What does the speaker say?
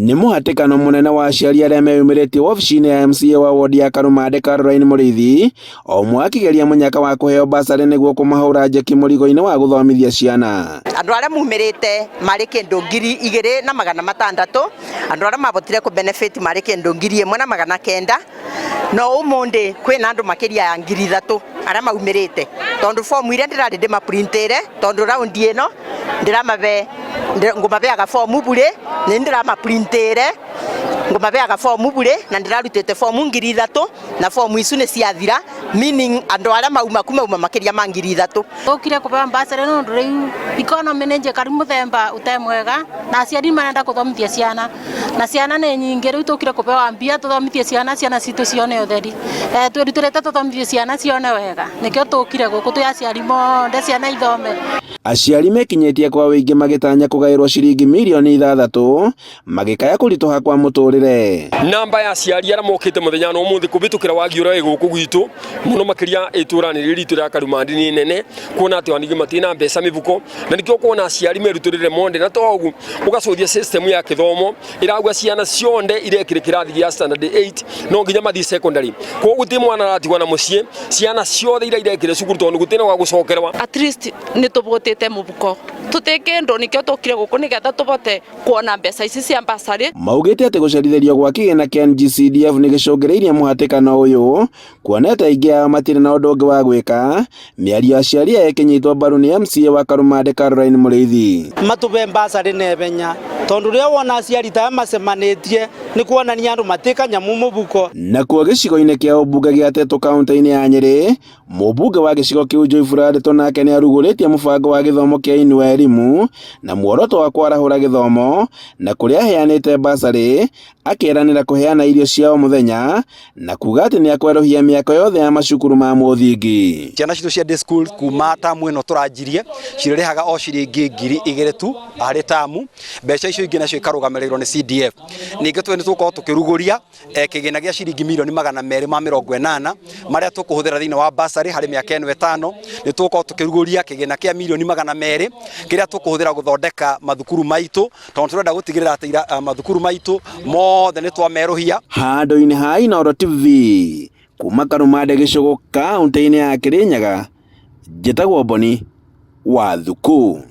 Nĩ mũhatĩkano mũnene wa aciari arĩa meyumĩrĩtie wabici-inĩ ya MCA wa wodi ya Karũmande Caroline Mũrĩithi, o ũmwe akĩgeria mũnyaka wa kũheo basarĩ nĩguo kũmahũra njeki mũrigo-inĩ wa gũthomithia ciana. Andũ arĩa mumĩrĩte marĩ kĩndũ 2,600, andũ arĩa mabotire kũ benefit marĩ kĩndũ 1,900, no ũmũndĩ kwĩna andũ makĩria ya 3,000 arĩa maumĩrĩte, tondũ fomu iria ndĩrarĩ ndĩmaprintĩre, tondũ raundi ĩno ngũmabeaga fomu bure, nĩ ndĩramaprintĩre ngũmabeaga fomu bure, na ndĩrarutĩte fomu 3,000 na fomu icu nĩ ciathira, meaning andũ arĩa mauma makĩria ma 3,000. Tũkire kũbea basarĩ no rĩu economy nĩ njĩkaru mũthemba ũtemwega, na aciari marenda kũthomithia ciana, na ciana nĩ nyingĩ, rĩu tũkire kũbea mbia tũthomithie ciana citũ cione ũtheri, twĩrutĩrĩte tũthomithie ciana cione wega, nĩkĩo tũkire gũkũ twĩ aciari mothe ciana ithome. Aciari mekinyĩtie kwa wĩingĩ magĩtanya kũgaĩrwo ciringi mirioni 6 magĩkaya kũritũha kwa mũtũrĩre. Namba ya aciari arĩa mokĩte mũthenya no mũthĩ kũbĩtũkĩra wagiũra gũkũ gwitũ mũno makĩria itũra-inĩ ritũ rĩa Karũmande nĩ nene, kuona atĩ wanigi matina mbeca mĩbuko, na nĩkĩo kuona aciari merutĩrĩre monde, na toguo ũgacothia system ya gĩthomo ĩrauga ciana cionde irekĩre kĩrathi gĩa standard 8 no nginya mathie secondary, koguo gũtirĩ mwana aratigwo na mũciĩ, ciana ciothe iria irekĩre cukuru tondũ gũtirĩ gwa gũcokerwa. At least nĩ tũbotete mũbuko tũtekendo, nĩkĩo tũkire gũkũ nĩgetha tũbote kuona mbeca ici cia basarĩ. Maugĩte atĩ gũcerithĩrio gwa kĩgĩna kĩa NGCDF nĩ gĩcũngĩrĩirie mũhatĩkano ũyũ, kuona ta aingĩ ao matirĩ na ũndũ ũngĩ wa gwĩka. Mĩario aciari aya ĩkĩnyitwo mbaru nĩ MCA wa Karũmande Caroline Mũrĩithi. Matũbe basarĩ na ebenya, tondũ rĩo wona aciari ta macemanĩtie nĩ kuonania andũ matĩka nyamũ mũbuko. Nakuo gĩcigo-inĩ kĩa ũmbunge gĩa Teto kaunti-inĩ ya Nyĩrĩ, mũmbunge wa gĩcigo kĩu Joyful Adeto nake nĩ arugũrĩtie mũbango wa gĩthomo kĩa Inua Elimu na muoroto wa kwarahũra gĩthomo, na kũrĩa aheanĩte basarĩ akĩeranĩra kũheana irio ciao mũthenya, na kuga atĩ nĩ akwerũhia mĩako yothe ya macukuru ma mũthingi. Ciana citũ cia day school kuma tamu ĩno tũranjirie cirĩrĩhaga o ciringi 2,000 tu harĩ tamu, mbeca icio ingĩ nacio ikarũgamĩrĩrwo nĩ CDF. Ningĩ nĩ tũkorwo tũkĩrugũria kĩgĩna gĩa ciringi 280,000 marĩa tũkũhũthĩra thĩinĩ wa basarĩ harĩ mĩaka ĩno 5. Nĩ tũkorwo tũkĩrugũria kĩgĩna kĩa 200,000 kĩrĩa tũkũhũthĩra gũthondeka mathukuru maitũ, tondũ tũrenda gũtigĩrĩra atĩ mathukuru maitũ mothe nĩ twamerũhia. Handũ-inĩ ha Inooro TV kuma Karũmande gĩcigo kaunti-inĩ ya Kĩrĩnyaga, njĩtagwo Boni Wathuku.